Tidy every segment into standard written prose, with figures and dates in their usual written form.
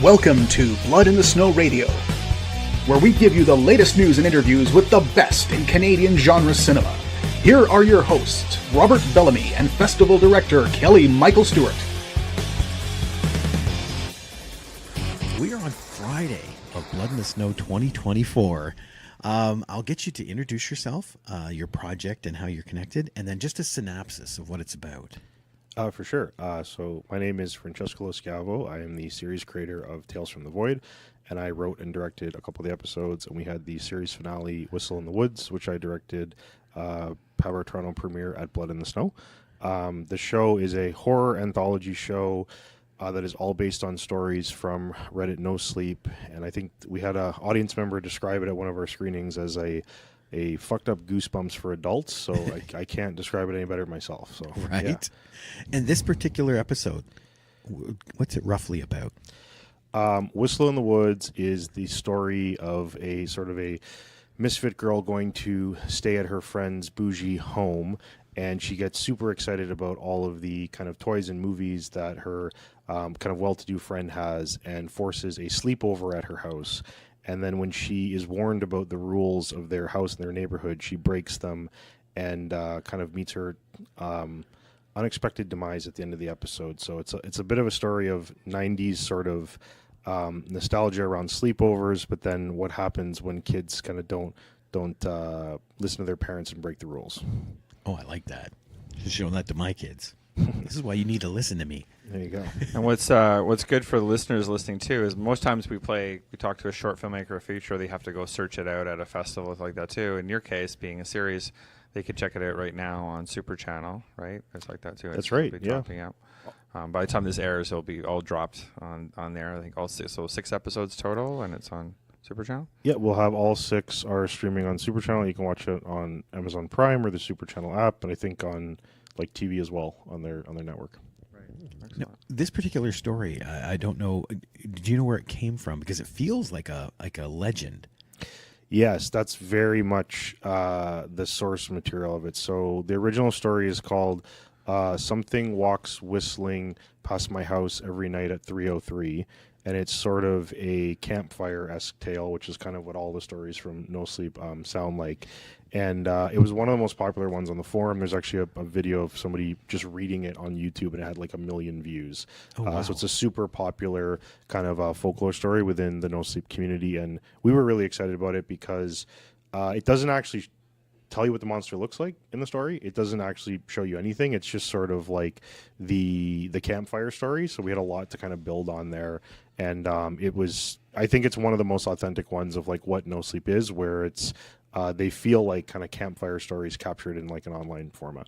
Welcome to Blood in the Snow Radio, where we give you the latest news and interviews with the best in Canadian genre cinema. Here are your hosts, Robert Bellamy and Festival Director Kelly Michael Stewart. We are on Friday of Blood in the Snow 2024. I'll get you to introduce yourself, your project, and how you're connected, and then just a synopsis of what it's about. For sure. So my name is Francesco Loschiavo. I am the series creator of Tales from the Void, and I wrote and directed a couple of the episodes, and we had the series finale, Whistle in the Woods, which I directed, have our Toronto premiere at Blood in the Snow. The show is a horror anthology show that is all based on stories from Reddit No Sleep, and I think we had an audience member describe it at one of our screenings as a fucked up Goosebumps for adults, so I can't describe it any better myself. So right. Yeah. And this particular episode, what's it roughly about? Whistle in the Woods is the story of a sort of a misfit girl going to stay at her friend's bougie home, and she gets super excited about all of the kind of toys and movies that her kind of well-to-do friend has, and forces a sleepover at her house. And then when she is warned about the rules of their house and their neighborhood, she breaks them and kind of meets her unexpected demise at the end of the episode. So it's a bit of a story of 90s sort of nostalgia around sleepovers, but then what happens when kids kind of don't listen to their parents and break the rules. Oh, I like that. Just showing that to my kids. This is why you need to listen to me. There you go. And what's good for the listeners listening too is most times we talk to a short filmmaker or feature, they have to go search it out at a festival like that too. In your case, being a series, they could check it out right now on Super Channel, right? It's like that too. That's right. Be dropping out. By the time this airs, it'll be all dropped on there. I think all six episodes total, and it's on Super Channel. Yeah, we'll have all 6 are streaming on Super Channel. You can watch it on Amazon Prime or the Super Channel app, and I think on like TV as well on their network. Now, this particular story, I don't know. Do you know where it came from? Because it feels like a legend. Yes, that's very much the source material of it. So the original story is called "Something Walks Whistling Past My House Every Night at 3:03," and it's sort of a campfire-esque tale, which is kind of what all the stories from No Sleep sound like. And it was one of the most popular ones on the forum. There's actually a video of somebody just reading it on YouTube, and it had like 1 million views. Oh, wow. So it's a super popular kind of folklore story within the No Sleep community. And we were really excited about it because it doesn't actually tell you what the monster looks like in the story. It doesn't actually show you anything. It's just sort of like the campfire story. So we had a lot to kind of build on there. And I think it's one of the most authentic ones of like what No Sleep is, where it's they feel like kind of campfire stories captured in like an online format.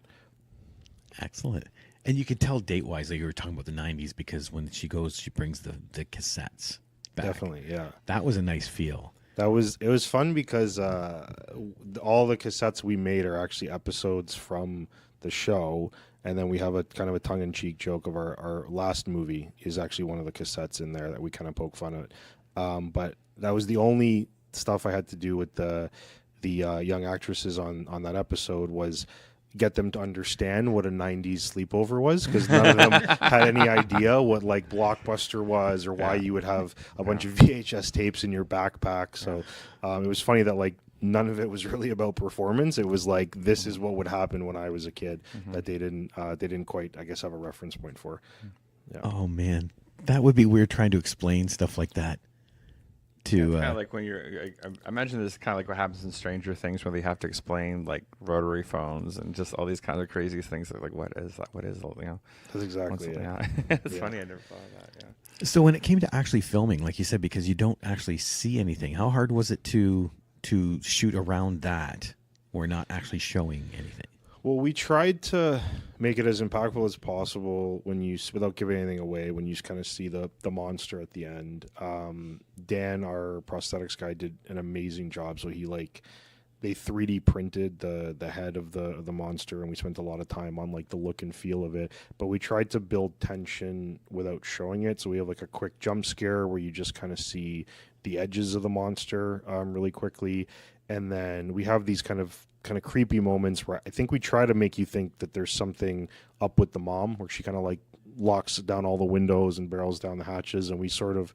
Excellent. And you could tell date-wise that you were talking about the 90s, because when she goes, she brings the cassettes back. Definitely, yeah. That was a nice feel. It was fun because all the cassettes we made are actually episodes from the show, and then we have a kind of a tongue-in-cheek joke of our last movie is actually one of the cassettes in there that we kind of poke fun at. But that was the only stuff I had to do with the young actresses on that episode, was get them to understand what a 90s sleepover was, because none of them had any idea what like Blockbuster was, or why you would have a bunch of VHS tapes in your backpack. So it was funny that like none of it was really about performance. It was like, this is what would happen when I was a kid, that they didn't quite, I guess, have a reference point for. Yeah. Oh man, that would be weird trying to explain stuff like that. Kind of like when I imagine this is kind of like what happens in Stranger Things, where they have to explain like rotary phones and just all these kind of crazy things. Like, what is that? What is it? You know? That's exactly it. Yeah. It's funny. I never thought of that. Yeah. So when it came to actually filming, like you said, because you don't actually see anything, how hard was it to shoot around that, or not actually showing anything? Well, we tried to make it as impactful as possible without giving anything away, when you kind of see the monster at the end. Dan, our prosthetics guy, did an amazing job. So they 3D printed the head of the monster, and we spent a lot of time on like the look and feel of it. But we tried to build tension without showing it. So we have like a quick jump scare where you just kind of see the edges of the monster really quickly. And then we have these kind of creepy moments where I think we try to make you think that there's something up with the mom, where she kind of like locks down all the windows and barrels down the hatches, and we sort of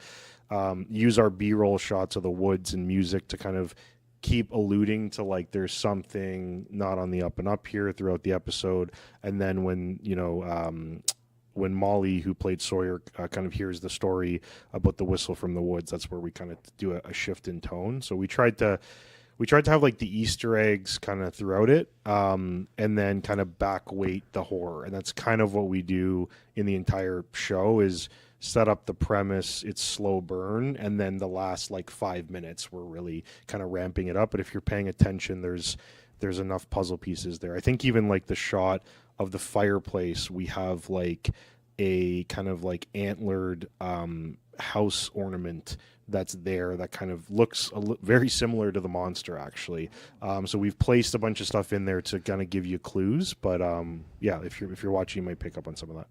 use our B-roll shots of the woods and music to kind of keep alluding to like there's something not on the up and up here throughout the episode. And then when when Molly, who played Sawyer, kind of hears the story about the whistle from the woods, that's where we kind of do a shift in tone. So we tried to have like the Easter eggs kind of throughout it, and then kind of back weight the horror. And that's kind of what we do in the entire show, is set up the premise, it's slow burn, and then the last like 5 minutes we're really kind of ramping it up. But if you're paying attention, there's enough puzzle pieces there. I think even like the shot of the fireplace, we have like a kind of like antlered house ornament that's there that kind of looks very similar to the monster, actually. So we've placed a bunch of stuff in there to kind of give you clues. But yeah, if you're watching, you might pick up on some of that.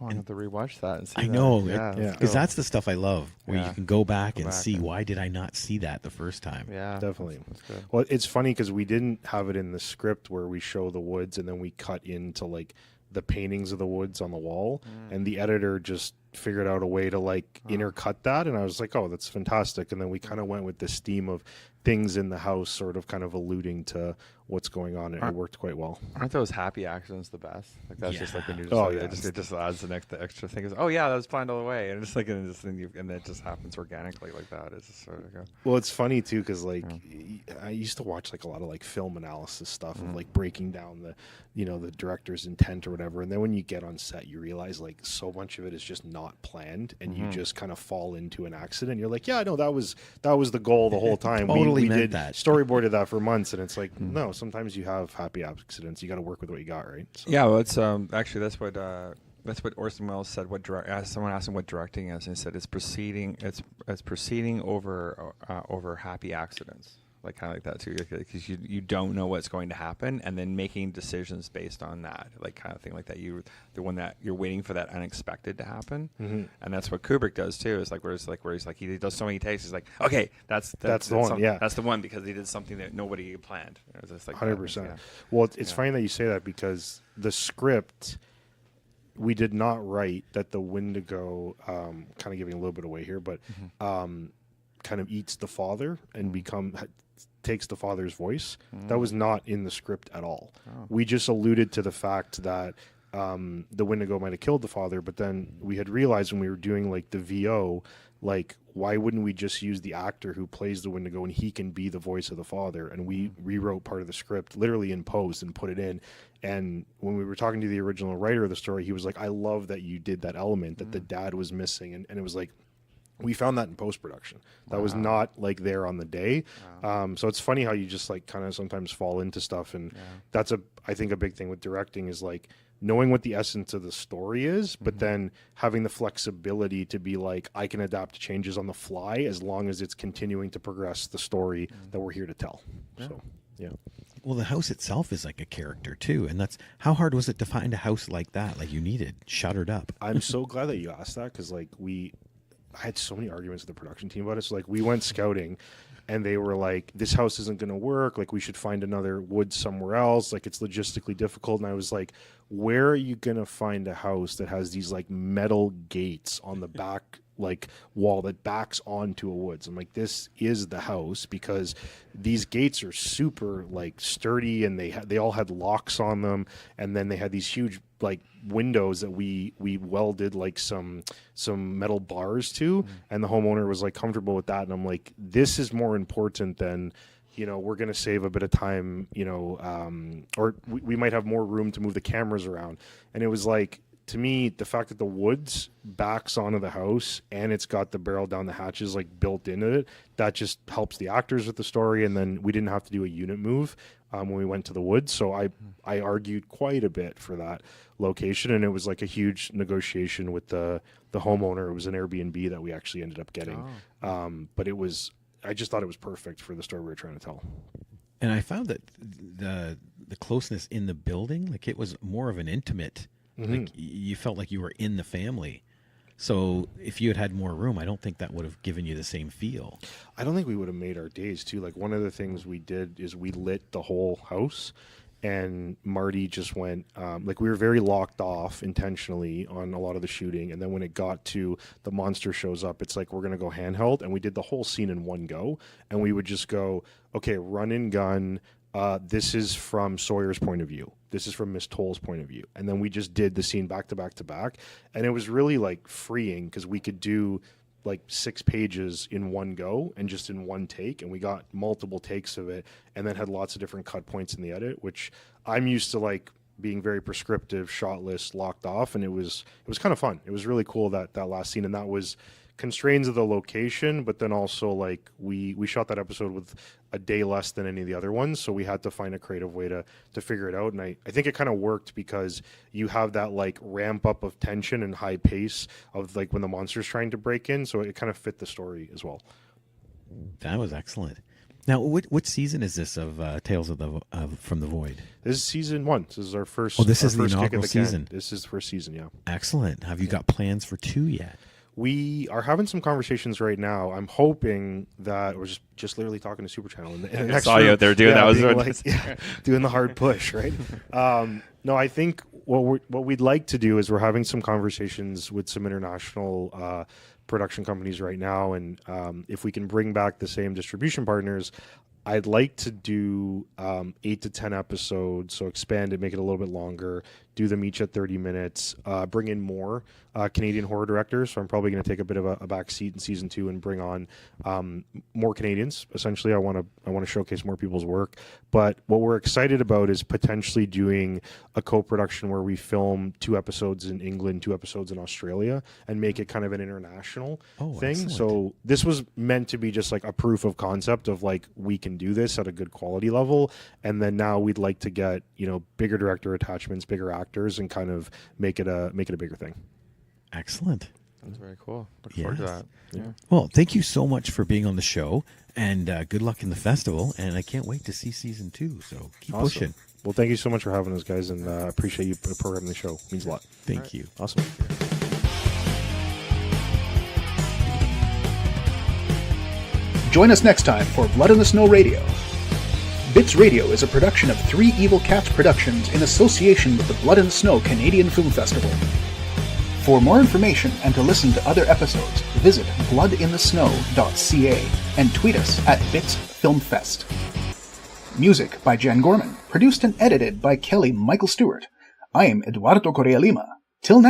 Oh, I have to rewatch that and see I that. know, Yeah, because that's the stuff I love, where Yeah. you can go back and see, and- why did I not see that the first time? Yeah, Definitely. That's good. Well, it's funny because we didn't have it in the script where we show the woods and then we cut into like the paintings of the woods on the wall, and the editor just figured out a way to like intercut that, and I was like, oh, that's fantastic. And then we kind of went with this theme of things in the house sort of kind of alluding to what's going on, and it worked quite well. Aren't those happy accidents the best? Like that's just like when you just Oh, like, yeah. it just adds the extra thing. Is, oh yeah, that was planned all the way, and it's like and then it just happens organically like that. It's just sort of go. Well, it's funny too because like I used to watch like a lot of like film analysis stuff of like breaking down the the director's intent or whatever, and then when you get on set, you realize like so much of it is just not planned, and you just kind of fall into an accident. You're like, yeah, no, that was the goal the whole time. Totally we meant did that. storyboarded that for months, and it's like no, sometimes you have happy accidents. You got to work with what you got, right? So. Yeah, well, it's actually that's what Orson Welles said. Someone asked him what directing is, and he said it's proceeding over happy accidents, like kind of like that too, because you don't know what's going to happen, and then making decisions based on that, like kind of thing like that. The one that you're waiting for that unexpected to happen, and that's what Kubrick does too. Is like where he's like he does so many takes. He's like, okay, that's the one. Yeah, that's the one because he did something that nobody planned. It was just like 100%. Yeah. Well, it's funny that you say that because the script, we did not write that the Wendigo, kind of giving a little bit away here, but kind of eats the father and takes the father's voice. That was not in the script at all. We just alluded to the fact that the Wendigo might have killed the father, but then we had realized when we were doing like the VO, like why wouldn't we just use the actor who plays the Wendigo and he can be the voice of the father? And we rewrote part of the script literally in post and put it in. And when we were talking to the original writer of the story, he was like, I love that you did that element that the dad was missing. And it was like, we found that in post-production. That was not like there on the day. So it's funny how you just like kind of sometimes fall into stuff. And that's I think a big thing with directing is like knowing what the essence of the story is, but then having the flexibility to be like, I can adapt to changes on the fly as long as it's continuing to progress the story that we're here to tell. So, yeah. Well, the house itself is like a character too, and that's how hard was it to find a house like that, like you needed, shuttered up? I'm so glad that you asked that because like I had so many arguments with the production team about it. So like we went scouting and they were like, this house isn't going to work. Like we should find another woods somewhere else. Like it's logistically difficult. And I was like, where are you going to find a house that has these like metal gates on the back like wall that backs onto a woods? I'm like, this is the house because these gates are super like sturdy and they all had locks on them. And then they had these huge like windows that we welded like some metal bars to, and the homeowner was like comfortable with that. And I'm like, this is more important than we're going to save a bit of time, or we might have more room to move the cameras around. And it was like, to me, the fact that the woods backs onto the house and it's got the barrel down the hatches like built into it, that just helps the actors with the story. And then we didn't have to do a unit move when we went to the woods. So I argued quite a bit for that location, and it was like a huge negotiation with the homeowner. It was an Airbnb that we actually ended up getting. But I just thought it was perfect for the story we were trying to tell. And I found that the closeness in the building, like it was more of an intimate, like you felt like you were in the family. So if you had had more room, I don't think that would have given you the same feel. I don't think we would have made our days too. Like one of the things we did is we lit the whole house, and Marty just went like, we were very locked off intentionally on a lot of the shooting, and then when it got to the monster shows up, it's like, we're gonna go handheld, and we did the whole scene in one go, and we would just go, okay, run and gun. This is from Sawyer's point of view. This is from Miss Toll's point of view. And then we just did the scene back to back to back. And it was really like freeing because we could do like 6 pages in one go and just in one take. And we got multiple takes of it and then had lots of different cut points in the edit, which I'm used to like being very prescriptive, shot list, locked off. And it was kind of fun. It was really cool that last scene. And that was constraints of the location, but then also like we shot that episode with a day less than any of the other ones, so we had to find a creative way to figure it out. And I think it kind of worked because you have that like ramp up of tension and high pace of like when the monster's trying to break in, so it kind of fit the story as well. That was excellent. Now, what season is this of Tales from the Void? This is season 1. This is our first. Oh, this is the first kick inaugural at the can. season. This is the first season, yeah. Excellent. Have you got plans for 2 yet? We are having some conversations right now. I'm hoping that we're just literally talking to Super Channel. In the I next saw room. you out there doing that. I was being doing doing the hard push, right? No, I think what we'd like to do is we're having some conversations with some international production companies right now, and if we can bring back the same distribution partners, I'd like to do 8 to 10 episodes, so expand it, make it a little bit longer, do them each at 30 minutes, bring in more Canadian horror directors. So I'm probably going to take a bit of a back seat in season 2 and bring on more Canadians. Essentially, I want to showcase more people's work. But what we're excited about is potentially doing a co-production where we film 2 episodes in England, 2 episodes in Australia, and make it kind of an international thing. Excellent. So this was meant to be just like a proof of concept of like, we can do this at a good quality level, and then now we'd like to get, you know, bigger director attachments, bigger actors, and kind of make it a bigger thing. Excellent. That's very cool. Look forward to that. Yeah. Well, thank you so much for being on the show, and good luck in the festival. And I can't wait to see season 2. So keep Awesome. pushing. Well, thank you so much for having us, guys, and appreciate you programming the show. It means a lot. Thank you. Awesome. Join us next time for Blood in the Snow Radio. Bits Radio is a production of 3 Evil Cats Productions in association with the Blood in the Snow Canadian Film Festival. For more information and to listen to other episodes, visit bloodinthesnow.ca and tweet us at BitsFilmFest. Music by Jen Gorman, produced and edited by Kelly Michael Stewart. I am Eduardo Correa Lima. Till next